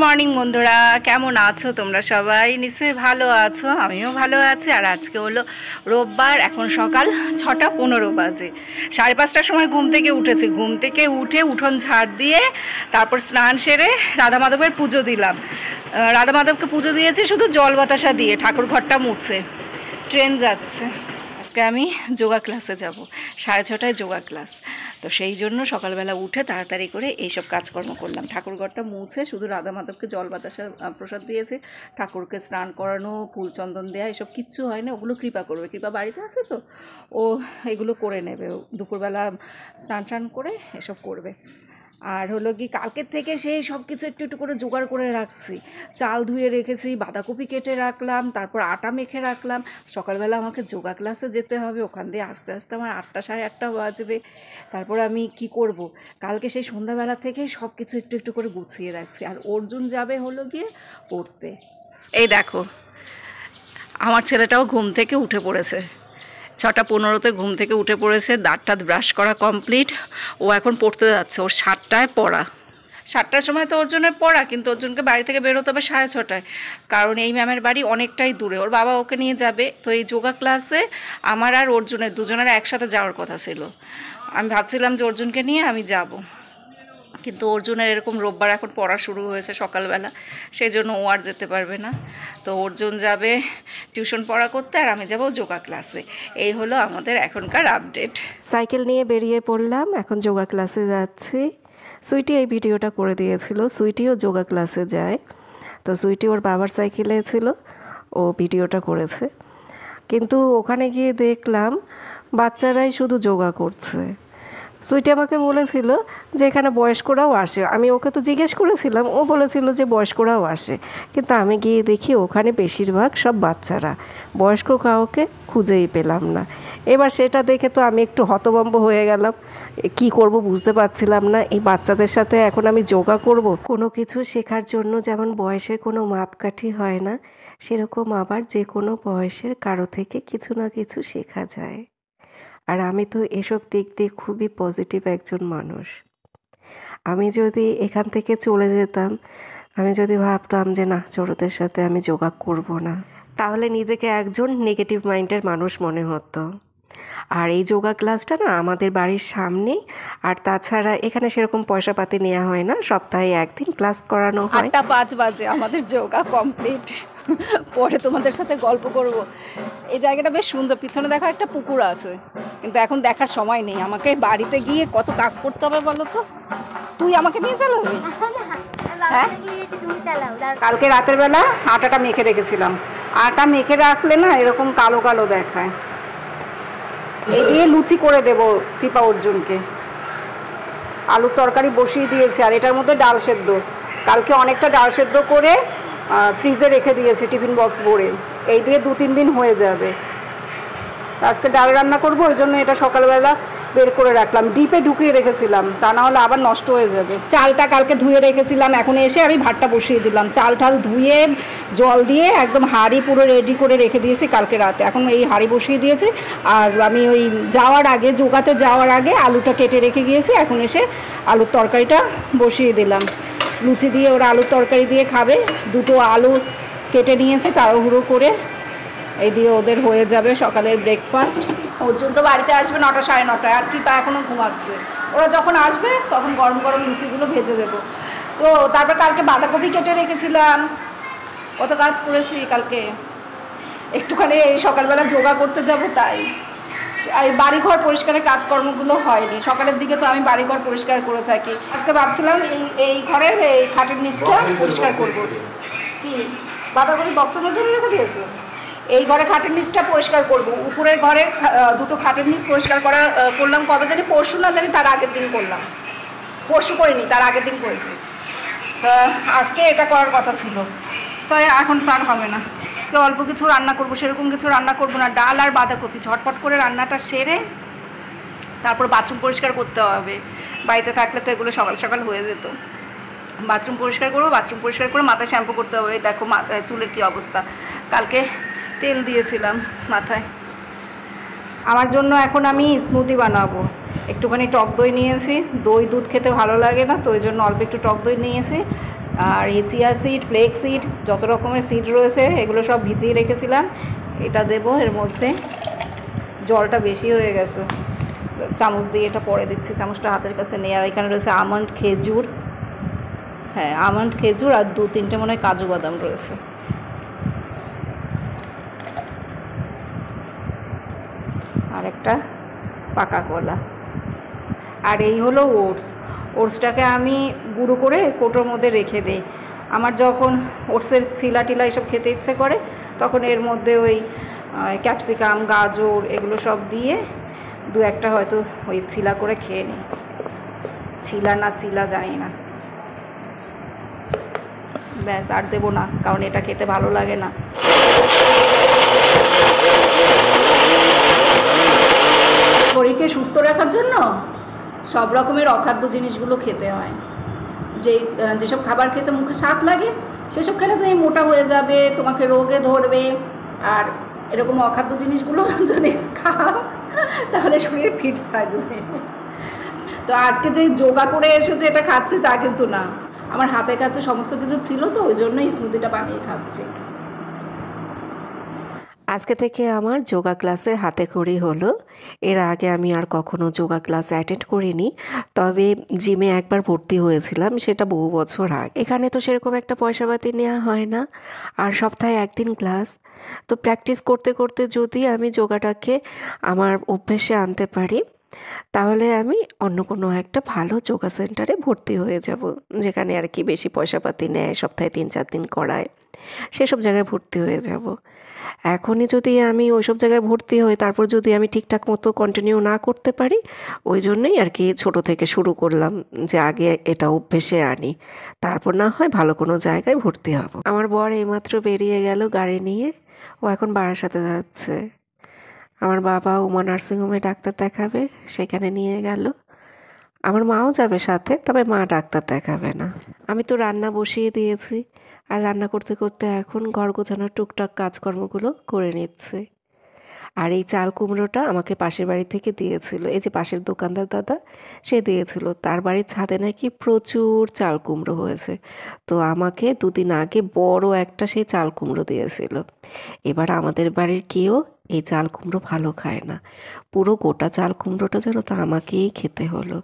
Morning বন্ধুরা, কেমন আছো তোমরা? সবাই নিশ্চয়ই ভালো আছো, আমিও ভালো আছি। আর আজকে হলো রোববার, এখন সকাল 6:15 বাজে। 5:30টার সময় ঘুম থেকে উঠেছি। ঘুম থেকে উঠে উঠোন ঝাড় দিয়ে তারপর স্নান সেরে রাধা মাধবের পুজো দিলাম। রাধা মাধবকে পুজো দিয়েছি শুধু জল বাতাসা দিয়ে, ঠাকুর ঘরটা মুছে। ট্রেন যাচ্ছে, আজকে আমি যোগা ক্লাসে যাব। 6:30টায় যোগা ক্লাস। তো সেই জন্য সকালবেলা উঠে তাড়াতাড়ি করে এইসব কাজকর্ম করলাম। ঠাকুরঘরটা মুছে শুধু রাধা মাধবকে জল বাতাসা প্রসাদ দিয়েছে। ঠাকুরকে স্নান করানো, ফুল চন্দন দেওয়া, এসব কিচ্ছু হয় না। ওগুলো কৃপা করবে, কৃপা বাড়িতে আছে তো ও এগুলো করে নেবে। দুপুরবেলা স্নান টান করে এসব করবে। আর হলো কি, কালকের থেকে সেই সব কিছু একটু একটু করে জোগাড় করে রাখছি। চাল ধুয়ে রেখেছি, বাঁধাকপি কেটে রাখলাম, তারপর আটা মেখে রাখলাম। সকালবেলা আমাকে যোগা ক্লাসে যেতে হবে, ওখান দিয়ে আস্তে আস্তে আমার 8টা সাড়ে 8টা বাজবে। তারপর আমি কি করব, কালকে সেই সন্ধ্যাবেলা থেকেই সব কিছু একটু একটু করে গুছিয়ে রাখছি। আর অর্জুন যাবে হলো গিয়ে পড়তে। এই দেখো, আমার ছেলেটাও ঘুম থেকে উঠে পড়েছে। 6:15-তে ঘুম থেকে উঠে পড়েছে, দাঁত ব্রাশ করা কমপ্লিট। ও এখন পড়তে যাচ্ছে। ওর 7টায় পড়া। 7টার সময় তো অর্জুনের পড়া, কিন্তু অর্জুনকে বাড়ি থেকে বেরোতে হবে 6:30টায়, কারণ এই ম্যামের বাড়ি অনেকটাই দূরে। ওর বাবা ওকে নিয়ে যাবে। তো এই যোগা ক্লাসে আমার আর অর্জুনের দুজনের একসাথে যাওয়ার কথা ছিল। আমি ভাবছিলাম যে অর্জুনকে নিয়ে আমি যাব, কিন্তু অর্জুনের এরকম রোববার এখন পড়া শুরু হয়েছে সকালবেলা, সেই জন্য ও আর যেতে পারবে না। তো অর্জুন যাবে টিউশন পড়া করতে, আর আমি যাব যোগা ক্লাসে। এই হলো আমাদের এখনকার আপডেট। সাইকেল নিয়ে বেরিয়ে পড়লাম, এখন যোগা ক্লাসে যাচ্ছি। সুইটি এই ভিডিওটা করে দিয়েছিল। সুইটিও যোগা ক্লাসে যায়। তো সুইটি ওর বাবার সাইকেলে ছিল, ও ভিডিওটা করেছে। কিন্তু ওখানে গিয়ে দেখলাম বাচ্চারাই শুধু যোগা করছে। সুইটি আমাকে বলেছিল যে এখানে বয়স্করাও আসে। আমি ওকে তো জিজ্ঞেস করেছিলাম, ও বলেছিল যে বয়স্করাও আসে। কিন্তু আমি গিয়ে দেখি ওখানে বেশিরভাগ সব বাচ্চারা, বয়স্ক কাউকে খুঁজেই পেলাম না। এবার সেটা দেখে তো আমি একটু হতভম্ব হয়ে গেলাম। কি করব বুঝতে পারছিলাম না। এই বাচ্চাদের সাথে এখন আমি যোগা করব? কোনো কিছু শেখার জন্য যেমন বয়সের কোনো মাপকাঠি হয় না, সেরকম আবার যে কোনো বয়সের কারো থেকে কিছু না কিছু শেখা যায়। আর আমি তো এসব দিক দিয়ে খুবই পজিটিভ একজন মানুষ। আমি যদি এখান থেকে চলে যেতাম, আমি যদি ভাবতাম যে না, ছোটদের সাথে আমি যোগা করব না, তাহলে নিজেকে একজন নেগেটিভ মাইন্ডের মানুষ মনে হতো। আর এই যোগা ক্লাসটা না আমাদের বাড়ির সামনেই। আর তাছাড়া এখানে সেরকম পয়সা পাতি নেওয়া হয় না, সপ্তাহে একদিন ক্লাস করানো হয়। 8:05 বাজে, আমাদের যোগা কমপ্লিট। পরে তোমাদের সাথে গল্প করব। এই জায়গাটা বেশ সুন্দর। পিছনে দেখো একটা পুকুর আছে, কিন্তু এখন দেখার সময় নেই। আমাকে বাড়িতে গিয়ে কত কাজ করতে হবে বলো তো। তুই আমাকে নিয়ে চালাবি? হ্যাঁ, কালকে রাতের বেলা আটাটা মেখে রেখেছিলাম। আটা মেখে রাখলে না এরকম কালো কালো দেখায়। এই দিয়ে লুচি করে দেবো কৃপা অর্জুনকে। আলুর তরকারি বসিয়ে দিয়েছি, আর এটার মধ্যে ডাল সেদ্ধ। কালকে অনেকটা ডাল সেদ্ধ করে ফ্রিজে রেখে দিয়েছি টিফিন বক্স ভরে। এই দিয়ে 2-3 দিন হয়ে যাবে। আজকে ডাল রান্না করবো, ওই জন্য এটা সকালবেলা বের করে রাখলাম। ডিপে ঢুকিয়ে রেখেছিলাম, তা না হলে আবার নষ্ট হয়ে যাবে। চালটা কালকে ধুয়ে রেখেছিলাম, এখন এসে আমি ভাতটা বসিয়ে দিলাম। চাল ঠাল ধুয়ে জল দিয়ে একদম হাঁড়ি পুরো রেডি করে রেখে দিয়েছি কালকে রাতে। এখন এই হাঁড়ি বসিয়ে দিয়েছি। আর আমি ওই যাওয়ার আগে, যোগাতে যাওয়ার আগে আলুটা কেটে রেখে গিয়েছি। এখন এসে আলুর তরকারিটা বসিয়ে দিলাম। লুচি দিয়ে ওরা আলুর তরকারি দিয়ে খাবে। 2টো আলু কেটে নিয়েছে তাড়াহুড়ো করে। এই দিয়ে ওদের হয়ে যাবে সকালের ব্রেকফাস্ট। অর্জুন তো বাড়িতে আসবে 9টা সাড়ে 9টায়, আর কৃপা এখনও ঘুমাচ্ছে। ওরা যখন আসবে তখন গরম গরম লুচিগুলো ভেজে দেবো। তো তারপর কালকে বাঁধাকপি কেটে রেখেছিলাম। কত কাজ করেছি কালকে। একটুখানি এই সকালবেলা যোগা করতে যাব, তাই এই বাড়িঘর পরিষ্কারের কাজকর্মগুলো হয়নি। সকালের দিকে তো আমি বাড়িঘর পরিষ্কার করে থাকি। আজকে ভাবছিলাম এই ঘরের এই খাটের নিচটা পরিষ্কার করবো। কি বাঁধাকপি বক্সের মধ্যে রেখে দিয়েছো? এই ঘরে খাটের নিচটা পরিষ্কার করব। উপরের ঘরের 2টো খাটের নিচ পরিষ্কার করলাম কবে জানি, পরশু না জানি তার আগের দিন করলাম। পরশু করিনি, তার আগের দিন করেছি। আজকে এটা করার কথা ছিল, তো এখন তার হবে না। আজকে অল্প কিছু রান্না করব, সেরকম কিছু রান্না করব না। ডাল আর বাঁধাকপি ঝটপট করে রান্নাটা সেরে তারপর বাথরুম পরিষ্কার করতে হবে। বাড়িতে থাকলে তো এগুলো সকাল সকাল হয়ে যেত। বাথরুম পরিষ্কার করবো, বাথরুম পরিষ্কার করে মাথায় শ্যাম্পু করতে হবে। দেখো চুলের কী অবস্থা। কালকে তেল দিয়েছিলাম মাথায়। আমার জন্য এখন আমি স্মুদি বানাবো। একটুখানি টক দই নিয়েছি। দই দুধ খেতে ভালো লাগে না, তো ওই জন্য অল্প একটু টক দই নিয়েছি। আর এই চিয়া সিড, ফ্লেক্স সিড, যত রকমের সিড রয়েছে এগুলো সব ভিজিয়ে রেখেছিলাম। এটা দেব এর মধ্যে। জলটা বেশি হয়ে গেছে, চামচ দিয়ে এটা পরে দিচ্ছি, চামচটা হাতের কাছে নেই। আর এখানে রয়েছে আমন্ড, খেজুর, হ্যাঁ আমন্ড, খেজুর আর 2-3টে মনে হয় কাজু বাদাম রয়েছে। আর একটা পাকা কলা। আর এই হলো ওটস। ওটসটাকে আমি গুঁড়ো করে কৌটোর মধ্যে রেখে দিই। আমার যখন ওটসের ছিলা টিলা এসব খেতে ইচ্ছে করে তখন এর মধ্যে ওই ক্যাপসিকাম, গাজর এগুলো সব দিয়ে 2-1টা হয়তো ওই ছিলা করে খেয়ে নিই। ছিলা না চিলা জানি না, ব্যাস আর দেবো না, কারণ এটা খেতে ভালো লাগে না। শরীরকে সুস্থ রাখার জন্য সব রকমের অখাদ্য জিনিসগুলো খেতে হয়। যেসব খাবার খেতে মুখে স্বাদ লাগে সেসব খেলে তুমি মোটা হয়ে যাবে, তোমাকে রোগে ধরবে। আর এরকম অখাদ্য জিনিসগুলো যদি খাও তাহলে শরীর ফিট থাকবে। তো আজকে যে যোগা করে এসেছে এটা খাচ্ছি তা কিন্তু না, আমার হাতের কাছে সমস্ত কিছু ছিল তো ওই জন্যই স্মুদিটা বানিয়ে খাচ্ছি। আজকে থেকে আমার যোগা ক্লাসের হাতেখড়ি হলো। এর আগে আমি আর কখনো যোগা ক্লাস অ্যাটেন্ড করিনি, তবে জিমে একবার ভর্তি হয়েছিলাম, সেটা বহু বছর আগে। এখানে তো সেরকম একটা পয়সাপাতি নেওয়া হয় না, আর সপ্তাহে একদিন ক্লাস। তো প্র্যাকটিস করতে করতে যদি আমি যোগাটাকে আমার অভ্যেসে আনতে পারি তাহলে আমি অন্য কোনো একটা ভালো যোগা সেন্টারে ভর্তি হয়ে যাব, যেখানে আর কি বেশি পয়সাপাতি নেয়, সপ্তাহে 3-4 দিন করায়, সেসব জায়গায় ভর্তি হয়ে যাব। এখনই যদি আমি ওইসব জায়গায় ভর্তি হই তারপর যদি আমি ঠিকঠাক মতো কন্টিনিউ না করতে পারি, ওই জন্যই আর কি ছোটো থেকে শুরু করলাম যে আগে এটা অভ্যেসে আনি, তারপর না হয় ভালো কোনো জায়গায় ভর্তি হব। আমার বর এইমাত্র বেরিয়ে গেল গাড়ি নিয়ে, ও এখন বারাসাতে যাচ্ছে। আমার বাবা উমা নার্সিংহোমে ডাক্তার দেখাবে, সেখানে নিয়ে গেল। আমার মাও যাবে সাথে, তবে মা ডাক্তার দেখাবে না। আমি তো রান্না বসিয়ে দিয়েছি, আর রান্না করতে করতে এখন ঘর গোছানোর টুকটাক কাজকর্মগুলো করে নিচ্ছে। আর এই চাল কুমড়োটা আমাকে পাশের বাড়ি থেকে দিয়েছিল, এই যে পাশের দোকানদার দাদা সে দিয়েছিল, তার বাড়ির ছাদে নাকি প্রচুর চাল কুমড়ো হয়েছে, তো আমাকে 2 দিন আগে বড় একটা সেই চাল কুমড়ো দিয়েছিল। এবার আমাদের বাড়ির কেউ এই চাল কুমড়ো ভালো খায় না, পুরো গোটা চাল কুমড়োটা যেন তো আমাকেই খেতে হলো।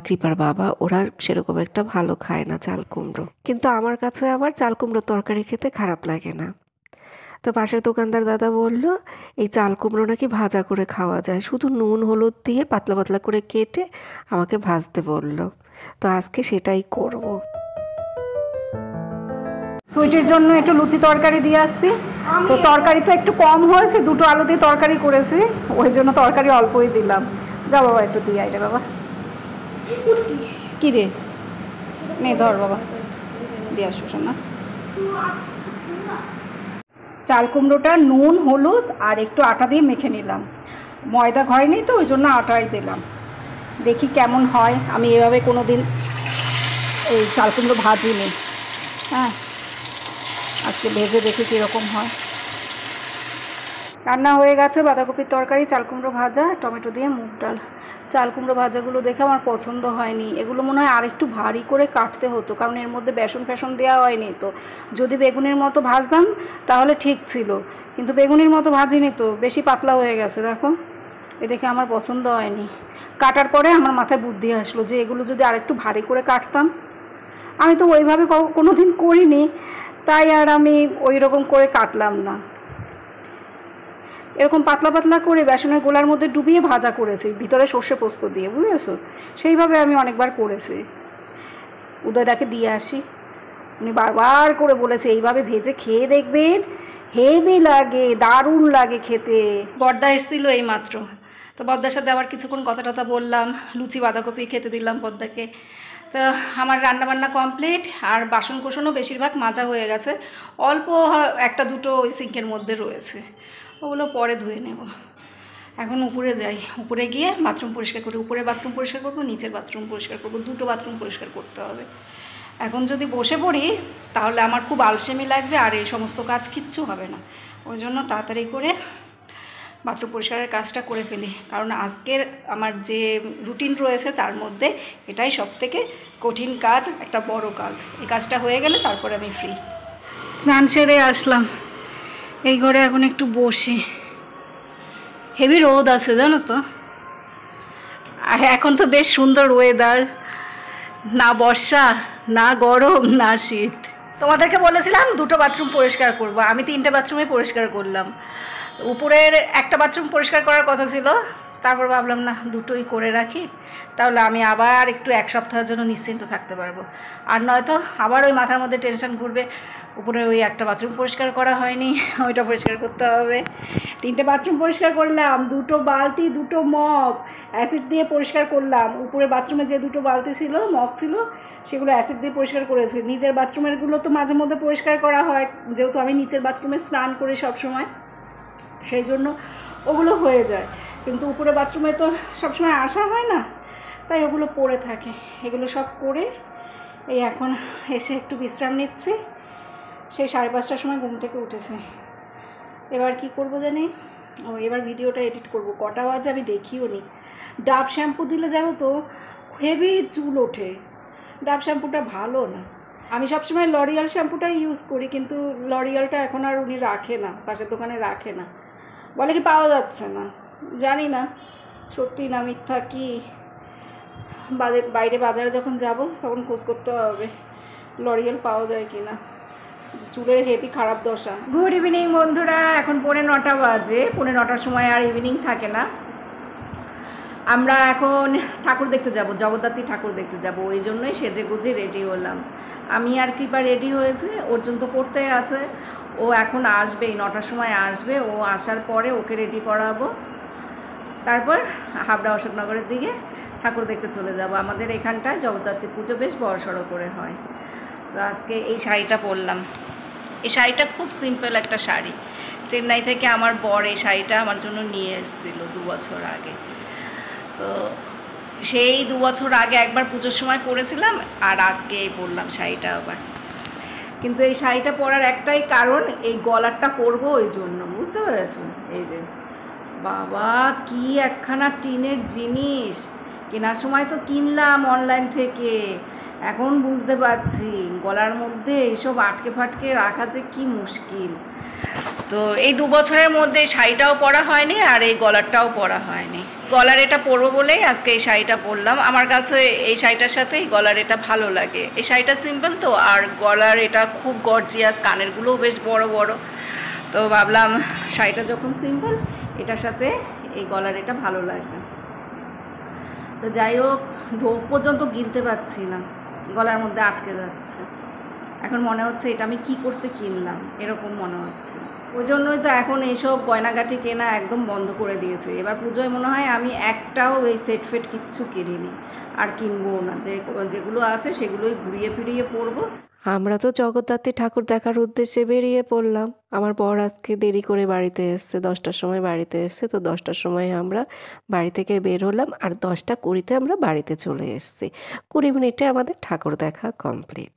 কৃপার বাবা ওরা সেরকম একটা ভালো খায় না চাল কুমড়ো, কিন্তু আমার কাছে আবার চাল কুমড়ো তরকারি খেতে খারাপ লাগে না। তো পাশের দোকানদার দাদা বলল এই চাল কুমড়ো নাকি ভাজা করে খাওয়া যায়, শুধু নুন হলুদ দিয়ে পাতলা পাতলা করে কেটে আমাকে ভাজতে বলল, তো আজকে সেটাই করব। সুইটির জন্য একটু লুচি তরকারি দিয়ে আসছি, তো তরকারি তো একটু কম হয়েছে, 2টো আলু দিয়ে তরকারি করেছি, ওই জন্য তরকারি অল্পই দিলাম। যা বাবা একটু দিয়ে আইরে বাবা। কী রে, নে ধর বাবা, দিয়ে আসো শোনা। চাল কুমড়োটা নুন হলুদ আর একটু আটা দিয়ে মেখে নিলাম, ময়দা ঘরে নেই তো ওই জন্য আটাই দিলাম। দেখি কেমন হয়, আমি এভাবে কোনো দিন এই চাল কুমড়ো ভাজিনি। হ্যাঁ, আজকে ভেজে দেখি কীরকম হয়। রান্না হয়ে গেছে, বাঁধাকপির তরকারি, চাল কুমড়ো ভাজা, টমেটো দিয়ে মুগ ডাল। চাল কুমড়ো ভাজাগুলো দেখে আমার পছন্দ হয়নি, এগুলো মনে হয় আর একটু ভারী করে কাটতে হতো, কারণ এর মধ্যে বেসন ফেসন দেওয়া হয়নি। তো যদি বেগুনের মতো ভাজতাম তাহলে ঠিক ছিল, কিন্তু বেগুনের মতো ভাজিনি, তো বেশি পাতলা হয়ে গেছে। দেখো, এ দেখে আমার পছন্দ হয়নি। কাটার পরে আমার মাথায় বুদ্ধি আসলো যে এগুলো যদি আর একটু ভারী করে কাটতাম। আমি তো ওইভাবে কোনো দিন করিনি, তাই আর আমি ওই রকম করে কাটলাম না। এরকম পাতলা পাতলা করে বেসনের গোলার মধ্যে ডুবিয়ে ভাজা করেছি, ভিতরে সর্ষে পোস্ত দিয়ে, বুঝেছো? সেইভাবে আমি অনেকবার করেছি। উদয়দাকে দিয়ে আসি, উনি বারবার করে বলেছে এইভাবে ভেজে খেয়ে দেখবেন, হেভি লাগে, দারুণ লাগে খেতে। বর্দা এসেছিল এইমাত্র, তো বর্দার সাথে আবার কিছুক্ষণ কথা টথা বললাম, লুচি বাঁধাকপি খেতে দিলাম বর্দাকে। তো আমার রান্নাবান্না কমপ্লিট, আর বাসন কোসনও বেশিরভাগ মাজা হয়ে গেছে, অল্প 1-2টো ওই সিঙ্কের মধ্যে রয়েছে, ওগুলো পরে ধুয়ে নেব। এখন উপরে যাই, উপরে গিয়ে বাথরুম পরিষ্কার করি, উপরে বাথরুম পরিষ্কার করবো, নিচের বাথরুম পরিষ্কার করবো, 2টো বাথরুম পরিষ্কার করতে হবে। এখন যদি বসে পড়ি তাহলে আমার খুব আলসেমি লাগবে, আর এই সমস্ত কাজ কিচ্ছু হবে না, ওই জন্য তাড়াতাড়ি করে বাথরুম পরিষ্কারের কাজটা করে ফেলি, কারণ আজকের আমার যে রুটিন রয়েছে তার মধ্যে এটাই সবথেকে কঠিন কাজ, একটা বড় কাজ। এই কাজটা হয়ে গেলে তারপরে আমি ফ্রি। স্নান সেরে আসলাম, এই ঘরে এখন একটু বসি। হেভি রোদ আছে জানো তো, আর এখন তো বেশ সুন্দর ওয়েদার, না বর্ষা না গরম না শীত। তোমাদেরকে বলেছিলাম 2টো বাথরুম পরিষ্কার করব, আমি 3টে বাথরুমে পরিষ্কার করলাম। উপরের একটা বাথরুম পরিষ্কার করার কথা ছিল, তারপর ভাবলাম না 2টোই করে রাখি, তাহলে আমি আবার একটু 1 সপ্তাহের জন্য নিশ্চিন্ত থাকতে পারবো। আর নয়তো আবার ওই মাথার মধ্যে টেনশন ঘুরবে, উপরে ওই একটা বাথরুম পরিষ্কার করা হয়নি, ওইটা পরিষ্কার করতে হবে। 3টে বাথরুম পরিষ্কার করলাম, 2টো বালতি 2টো মগ অ্যাসিড দিয়ে পরিষ্কার করলাম। উপরে বাথরুমে যে 2টো বালতি ছিল, মগ ছিল, সেগুলো অ্যাসিড দিয়ে পরিষ্কার করেছি। নিচের বাথরুমেরগুলো তো মাঝে মধ্যে পরিষ্কার করা হয়, যেহেতু আমি নিচের বাথরুমে স্নান করি সবসময়, সেই জন্য ওগুলো হয়ে যায়। কিন্তু উপরে বাথরুমে তো সবসময় আসা হয় না, তাই ওগুলো পড়ে থাকে। এগুলো সব করে এই এখন এসে একটু বিশ্রাম নিচ্ছি। সেই 5:30টার সময় ঘুম থেকে উঠেছে। এবার কি করব জানি, এবার ভিডিওটা এডিট করব। কটা বাজে আমি দেখিও নি। ডাব শ্যাম্পু দিলে জানো তো হেভি চুল ওঠে, ডাব শ্যাম্পুটা ভালো না। আমি সবসময় লরিয়াল শ্যাম্পুটাই ইউজ করি, কিন্তু লরিয়ালটা এখন আর উনি রাখে না, পাশের দোকানে রাখে না, বলে কি পাওয়া যাচ্ছে না। জানি না সত্যি না মিথ্যা কি, বাইরে বাজারে যখন যাব তখন খোঁজ করতে হবে লরিয়াল পাওয়া যায় কি না। চুলের হেভি খারাপ দশা। গুড ইভিনিং বন্ধুরা, এখন 9:45 বাজে। 9:45টার সময় আর ইভিনিং থাকে না। আমরা এখন ঠাকুর দেখতে যাব, জগদ্ধাত্রী ঠাকুর দেখতে যাব, ওই জন্যই সেজে গুজে রেডি হলাম। আমি আর কৃপা রেডি হয়েছে, অর্জুন তো পড়তে আছে, ও এখন আসবে, 9টার সময় আসবে। ও আসার পরে ওকে রেডি করাবো, তারপর হাবড়া অশোকনগরের দিকে ঠাকুর দেখতে চলে যাব। আমাদের এখানটায় জগদ্ধাত্রী পুজো বেশ বড়সড় করে হয়। তো আজকে এই শাড়িটা পরলাম। এই শাড়িটা খুব সিম্পল একটা শাড়ি, চেন্নাই থেকে আমার বর এই শাড়িটা আমার জন্য নিয়ে এসেছিলো 2 বছর আগে। তো সেই 2 বছর আগে একবার পুজোর সময় পরেছিলাম, আর আজকে এই পরলাম শাড়িটা আবার। কিন্তু এই শাড়িটা পরার একটাই কারণ, এই গলারটা পরবো ওই জন্য, বুঝতে পেরেছো? এই যে বাবা কি একখানা টিনের জিনিস, কেনার সময় তো কিনলাম অনলাইন থেকে, এখন বুঝতে পারছি গলার মধ্যে এইসব আটকে ফাটকে রাখা যে কি মুশকিল। তো এই 2 বছরের মধ্যে শাড়িটাও পরা হয়নি আর এই গলারটাও পরা হয়নি। গলার এটা পরবো বলেই আজকে এই শাড়িটা পরলাম। আমার কাছে এই শাড়িটার সাথে এই গলার এটা ভালো লাগে। এই শাড়িটা সিম্পল তো, আর গলার এটা খুব গর্জিয়াস, কানেরগুলোও বেশ বড় বড়। তো ভাবলাম শাড়িটা যখন সিম্পল, এটার সাথে এই গলার এটা ভালো লাগবে। তো যাই হোক, ঢোক পর্যন্ত গিলতে পারছি না, গলার মধ্যে আটকে যাচ্ছে। এখন মনে হচ্ছে এটা আমি কি করতে কিনলাম, এরকম মনে হচ্ছে। ওই জন্যই তো এখন এইসব গয়নাগাটি কেনা একদম বন্ধ করে দিয়েছে। এবার পুজোয় মনে হয় আমি একটাও এই সেট ফেট কিচ্ছু কিনিনি, আর কিনবও না। যেগুলো আছে সেগুলোই ঘুরিয়ে ফিরিয়ে পরবো। আমরা তো জগদ্ধাত্রী ঠাকুর দেখার উদ্দেশ্যে বেরিয়ে পড়লাম। আমার বর আজকে দেরি করে বাড়িতে এসছে, 10টার সময় বাড়িতে এসছে। তো 10টার সময় আমরা বাড়ি থেকে বের হলাম, আর 10টা 20-তে আমরা বাড়িতে চলে এসেছি। 20 মিনিটে আমাদের ঠাকুর দেখা কমপ্লিট।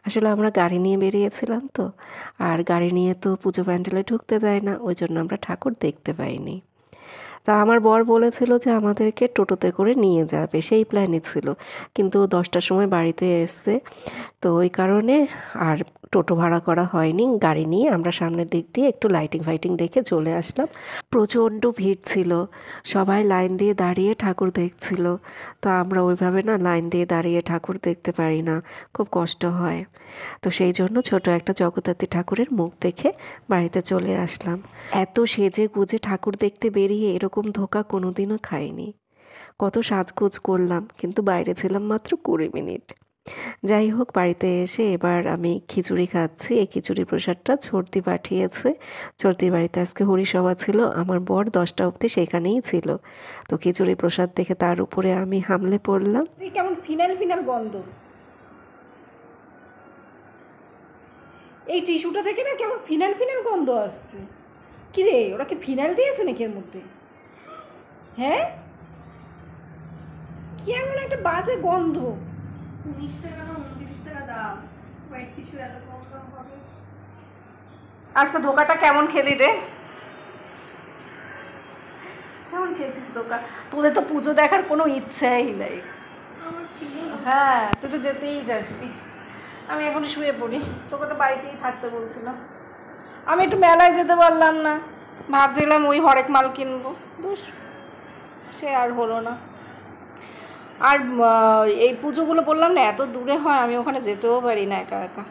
আসলে আমরা গাড়ি নিয়ে বেরিয়েছিলাম তো, আর গাড়ি নিয়ে তো পুজো প্যান্ডেলে ঢুকতে দেয় না, ওই জন্য আমরা ঠাকুর দেখতে পাইনি। তা আমার বর বলেছিল যে আমাদেরকে টোটোতে করে নিয়ে যাবে, সেই প্ল্যানই ছিল। কিন্তু 10টার সময় বাড়িতে এসছে, তো ওই কারণে আর টোটো ভাড়া করা হয়নি। গাড়ি নিয়ে আমরা সামনের দিক দিয়ে একটু লাইটিং ফাইটিং দেখে চলে আসলাম। প্রচণ্ড ভিড় ছিল, সবাই লাইন দিয়ে দাঁড়িয়ে ঠাকুর দেখছিল। তো আমরা ওইভাবে না লাইন দিয়ে দাঁড়িয়ে ঠাকুর দেখতে পারি না, খুব কষ্ট হয়। তো সেই জন্য ছোট একটা জগদ্ধাত্রী ঠাকুরের মুখ দেখে বাড়িতে চলে আসলাম। এত সেজে গুজে ঠাকুর দেখতে বেরিয়ে এরকম ধোঁকা কোনোদিনও খাইনি। কত সাজগোজ করলাম, কিন্তু বাইরে ছিলাম মাত্র 20 মিনিট। যাই হোক, বাড়িতে এসে এবার আমি খিচুড়ি খাচ্ছি। এই খিচুড়ি প্রসাদটা ছর্দি পাঠিয়েছে। ছর্দির বাড়িতে আজকে হরিসভা ছিল, আমার বর 10টা অবধি সেখানেই ছিল। তো খিচুড়ি প্রসাদ দেখে তার উপরে আমি হামলে পড়লাম। কেমন ফিনাল ফিনাল গন্ধ, এই টিস্যুটা থেকে না কেমন ফিনাল ফিনাল গন্ধ আসছে। কি রে, ওরা কি ফিনাল দিয়েছে নাকি এর মধ্যে? হ্যাঁ, কেমন একটা বাজে গন্ধ। 19 টাকা না 29 টাকা দাম, হোয়াইট টিস্যুর এত কম দাম হবে। আজকে ধোকাটা কেমন খেলি রে? কেমন খেয়েছিস দোকা? তোদের তো পুজো দেখার কোনো ইচ্ছাই নেই। আমার ছিল হ্যাঁ, তুই তো যেতেই যাসনি। আমি এখন শুয়ে পড়ি, তোকে তো বাড়িতেই থাকতে বলছিলাম। আমি একটু মেলায় যেতে পারলাম না, ভাবছিলাম ওই হরেক মাল কিনবো, বুঝ সে আর হলো না। আর এই পুজোগুলো বললাম না এত দূরে হয়, আমি ওখানে যেতেও পারি না একা একা।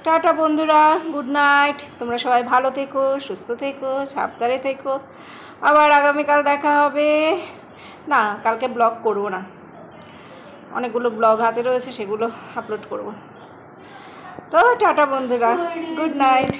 টাটা বন্ধুরা, গুড নাইট। তোমরা সবাই ভালো থেকো, সুস্থ থেকো, সাবধানে থেকো। আবার আগামীকাল দেখা হবে। না, কালকে ব্লগ করবো না, অনেকগুলো ব্লগ হাতে রয়েছে, সেগুলো আপলোড করব। তো টাটা বন্ধুরা, গুড নাইট।